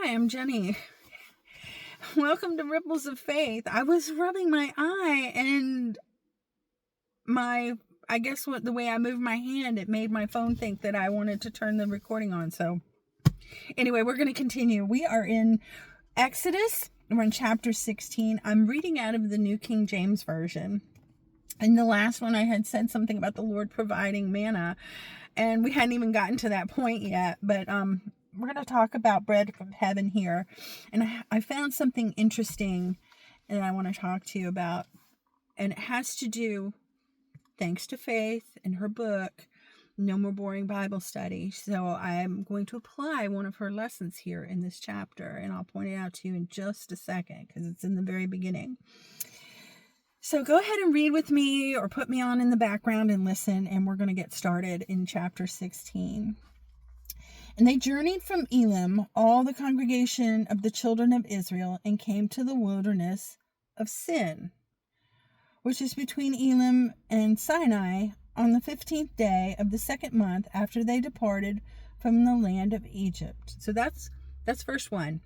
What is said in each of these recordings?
Hi, I'm Jenny. Welcome to Ripples of Faith. I was rubbing my eye and I guess the way I moved my hand, it made my phone think that I wanted to turn the recording on. So anyway, we're going to continue. We are in Exodus. We're in chapter 16. I'm reading out of the New King James Version. In the last one, I had said something about the Lord providing manna, and we hadn't even gotten to that point yet. But we're going to talk about bread from heaven here. And I found something interesting that I want to talk to you about. And it has to do, thanks to Faith in her book, No More Boring Bible Study. So I'm going to apply one of her lessons here in this chapter. And I'll point it out to you in just a second because it's in the very beginning. So go ahead and read with me or put me on in the background and listen. And we're going to get started in chapter 16. And they journeyed from Elim, all the congregation of the children of Israel, and came to the wilderness of Sin, which is between Elim and Sinai, on the 15th day of the second month after they departed from the land of Egypt. So that's verse 1.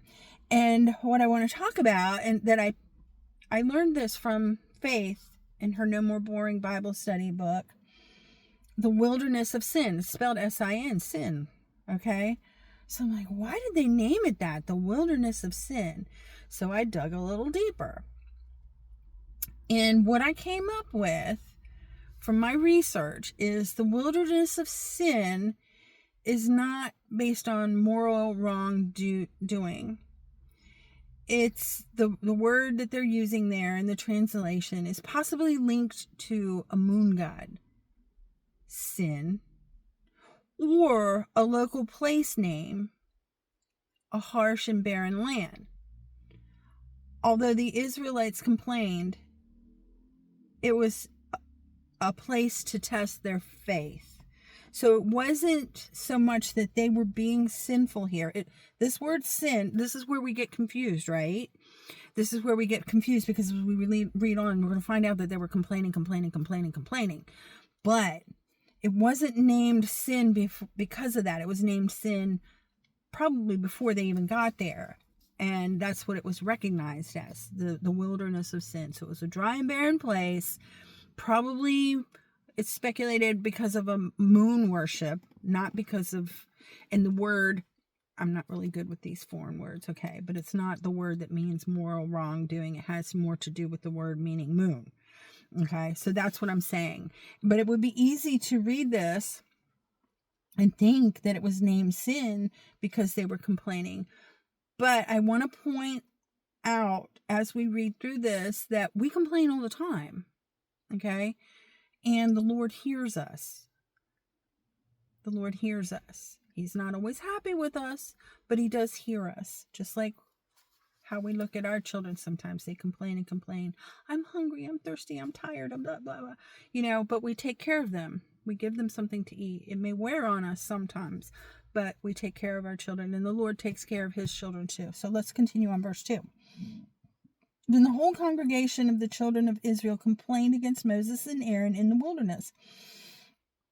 And what I want to talk about, and that I learned this from Faith in her No More Boring Bible Study book, the wilderness of Sin, spelled S-I-N, sin. Okay, so I'm like, why did they name it that? The wilderness of sin. So I dug a little deeper. And what I came up with from my research is the wilderness of sin is not based on moral wrongdoing. It's the word that they're using there in the translation is possibly linked to a moon god, Sin, or a local place name, a harsh and barren land. Although the Israelites complained, it was a place to test their faith. So it wasn't so much that they were being sinful here. This word sin, this is where we get confused, right? This is where we get confused because as we read on, we're going to find out that they were complaining. But it wasn't named sin because of that. It was named sin probably before they even got there. And that's what it was recognized as, the wilderness of sin. So it was a dry and barren place. Probably, it's speculated because of a moon worship, not because of, and the word, I'm not really good with these foreign words, okay? But it's not the word that means moral wrongdoing. It has more to do with the word meaning moon. Okay, so that's what I'm saying. But it would be easy to read this and think that it was named sin because they were complaining. But I want to point out as we read through this that we complain all the time. Okay, and the Lord hears us. The Lord hears us. He's not always happy with us, but he does hear us. Just like how we look at our children sometimes. They complain. I'm hungry, I'm thirsty, I'm tired, I'm blah, blah, blah. But we take care of them. We give them something to eat. It may wear on us sometimes, but we take care of our children, and the Lord takes care of his children too. So let's continue on verse 2. Then the whole congregation of the children of Israel complained against Moses and Aaron in the wilderness.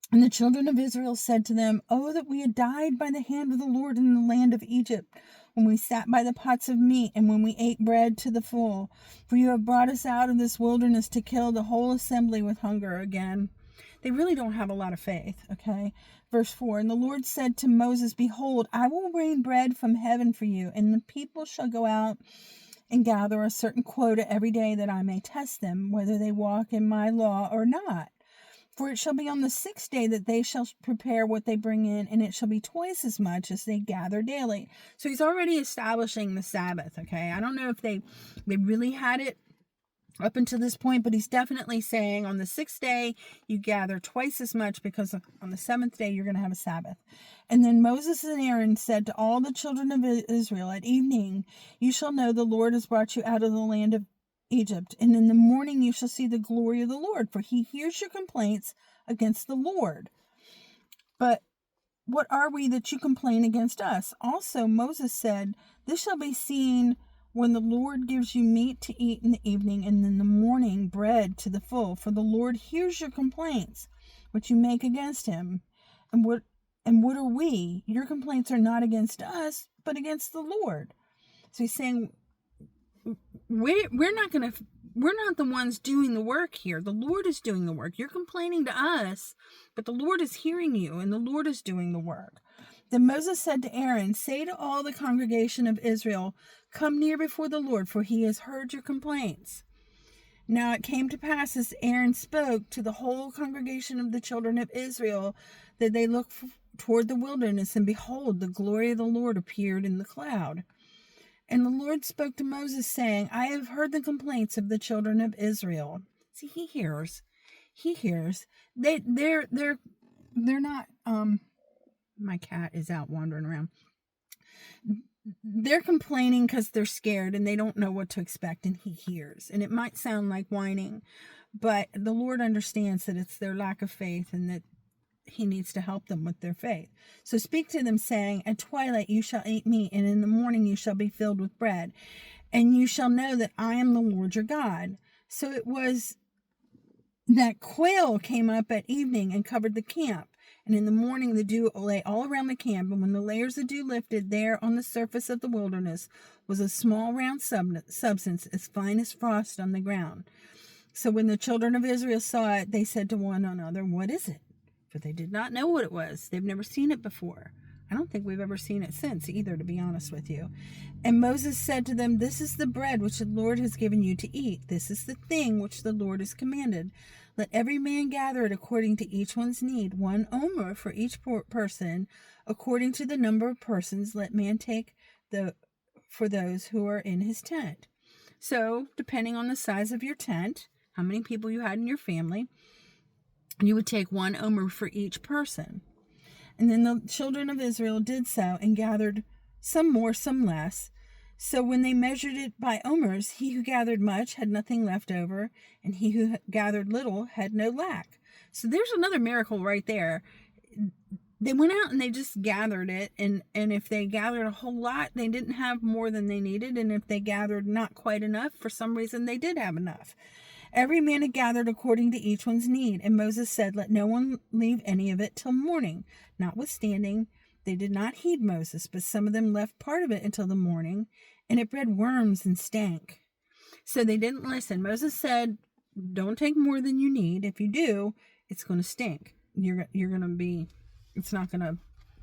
And the children of Israel said to them, "Oh, that we had died by the hand of the Lord in the land of Egypt, when we sat by the pots of meat, and when we ate bread to the full. For you have brought us out of this wilderness to kill the whole assembly with hunger." Again, they really don't have a lot of faith, okay? Verse 4, and the Lord said to Moses, "Behold, I will rain bread from heaven for you, and the people shall go out and gather a certain quota every day, that I may test them, whether they walk in my law or not. For it shall be on the 6th day that they shall prepare what they bring in, and it shall be twice as much as they gather daily." So he's already establishing the Sabbath, okay? I don't know if they really had it up until this point, but he's definitely saying on the 6th day, you gather twice as much, because on the 7th day, you're going to have a Sabbath. And then Moses and Aaron said to all the children of Israel, "At evening you shall know the Lord has brought you out of the land of Egypt, and in the morning you shall see the glory of the Lord, for he hears your complaints against the Lord. But what are we that you complain against us?" Also Moses said, "This shall be seen when the Lord gives you meat to eat in the evening, and in the morning bread to the full, for the Lord hears your complaints which you make against him, and And what are we? Your complaints are not against us, but against the Lord. So he's saying, we're not the ones doing the work here. The Lord is doing the work. You're complaining to us, but the Lord is hearing you, and the Lord is doing the work. Then Moses said to Aaron, say to all the congregation of Israel, come near before the Lord, for he has heard your complaints. Now it came to pass, as Aaron spoke to the whole congregation of the children of Israel, that they looked toward the wilderness, and behold, the glory of the Lord appeared in the cloud. And the Lord spoke to Moses, saying, I have heard the complaints of the children of Israel. See, he hears. They're not, my cat is out wandering around. They're complaining because they're scared and they don't know what to expect, and he hears. And it might sound like whining, but the Lord understands that it's their lack of faith and that he needs to help them with their faith. So speak to them, saying, at twilight you shall eat meat, and in the morning you shall be filled with bread, and you shall know that I am the Lord your God. So it was that quail came up at evening and covered the camp. And in the morning the dew lay all around the camp, and when the layers of dew lifted, there on the surface of the wilderness was a small round substance as fine as frost on the ground. So when the children of Israel saw it, they said to one another, what is it? For they did not know what it was. They've never seen it before. I don't think we've ever seen it since either, to be honest with you. And Moses said to them, this is the bread which the Lord has given you to eat. This is the thing which the Lord has commanded. Let every man gather it according to each one's need, 1 omer for each person. According to the number of persons, let man take for those who are in his tent. So, depending on the size of your tent, how many people you had in your family, you would take 1 omer for each person. And then the children of Israel did so, and gathered some more, some less. So when they measured it by omers, he who gathered much had nothing left over, and he who gathered little had no lack. So there's another miracle right there. They went out and they just gathered it, and if they gathered a whole lot, they didn't have more than they needed, and if they gathered not quite enough, for some reason they did have enough. Every man had gathered according to each one's need, and Moses said, let no one leave any of it till morning. Notwithstanding, they did not heed Moses, but some of them left part of it until the morning, and it bred worms and stank. So they didn't listen. Moses said, don't take more than you need. If you do, it's going to stink. It's not going to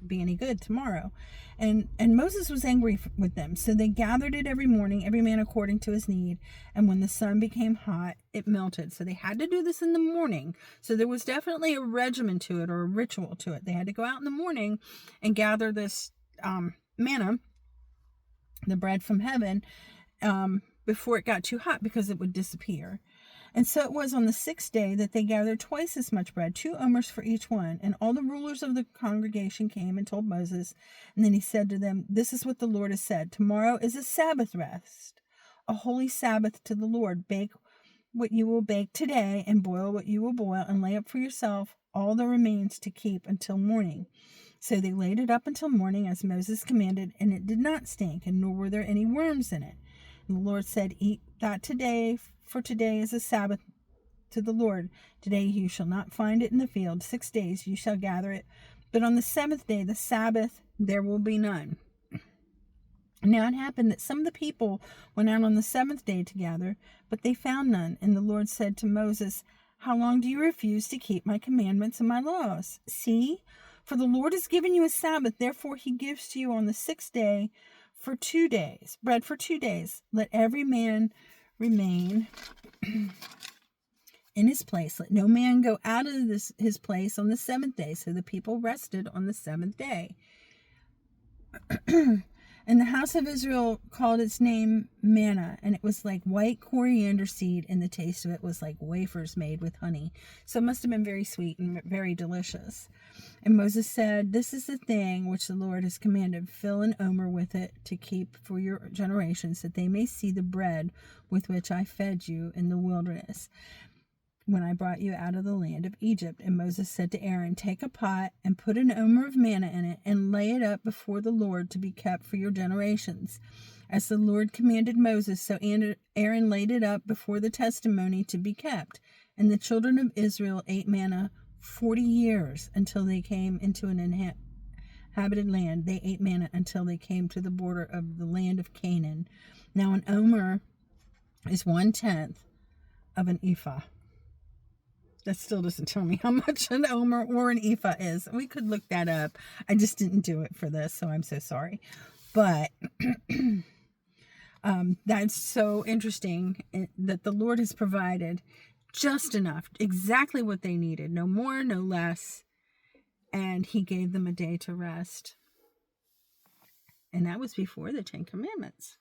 be any good tomorrow. And Moses was angry with them. So they gathered it every morning, every man according to his need. And when the sun became hot, it melted. So they had to do this in the morning. So there was definitely a regimen to it, or a ritual to it. They had to go out in the morning and gather this manna, the bread from heaven, before it got too hot, because it would disappear. And so it was on the 6th day that they gathered twice as much bread, 2 omers for each one. And all the rulers of the congregation came and told Moses. And then he said to them, this is what the Lord has said. Tomorrow is a Sabbath rest, a holy Sabbath to the Lord. Bake what you will bake today, and boil what you will boil, and lay up for yourself all the remains to keep until morning. So they laid it up until morning, as Moses commanded, and it did not stink, and nor were there any worms in it. And the Lord said, eat that today, for today is a Sabbath to the Lord. Today you shall not find it in the field. 6 days you shall gather it. But on the 7th day, the Sabbath, there will be none. Now it happened that some of the people went out on the 7th day to gather, but they found none. And the Lord said to Moses, how long do you refuse to keep my commandments and my laws? See, for the Lord has given you a Sabbath. Therefore he gives to you on the 6th day for 2 days, bread for 2 days. Let every man remain in his place. Let no man go out of his place on the 7th day. So the people rested on the 7th day. And the house of Israel called its name Manna, and it was like white coriander seed, and the taste of it was like wafers made with honey. So it must have been very sweet and very delicious. And Moses said, this is the thing which the Lord has commanded. Fill an omer with it to keep for your generations, that they may see the bread with which I fed you in the wilderness, when I brought you out of the land of Egypt. And Moses said to Aaron, take a pot and put an omer of manna in it, and lay it up before the Lord to be kept for your generations. As the Lord commanded Moses, so Aaron laid it up before the testimony to be kept. And the children of Israel ate manna 40 years, until they came into an inhabited land, they ate manna until they came to the border of the land of Canaan. Now an omer is 1/10 of an ephah. That still doesn't tell me how much an omer or an ephah is. We could look that up. I just didn't do it for this, so I'm so sorry. But that's so interesting that the Lord has provided just enough, exactly what they needed, no more, no less. And he gave them a day to rest. And that was before the 10 Commandments.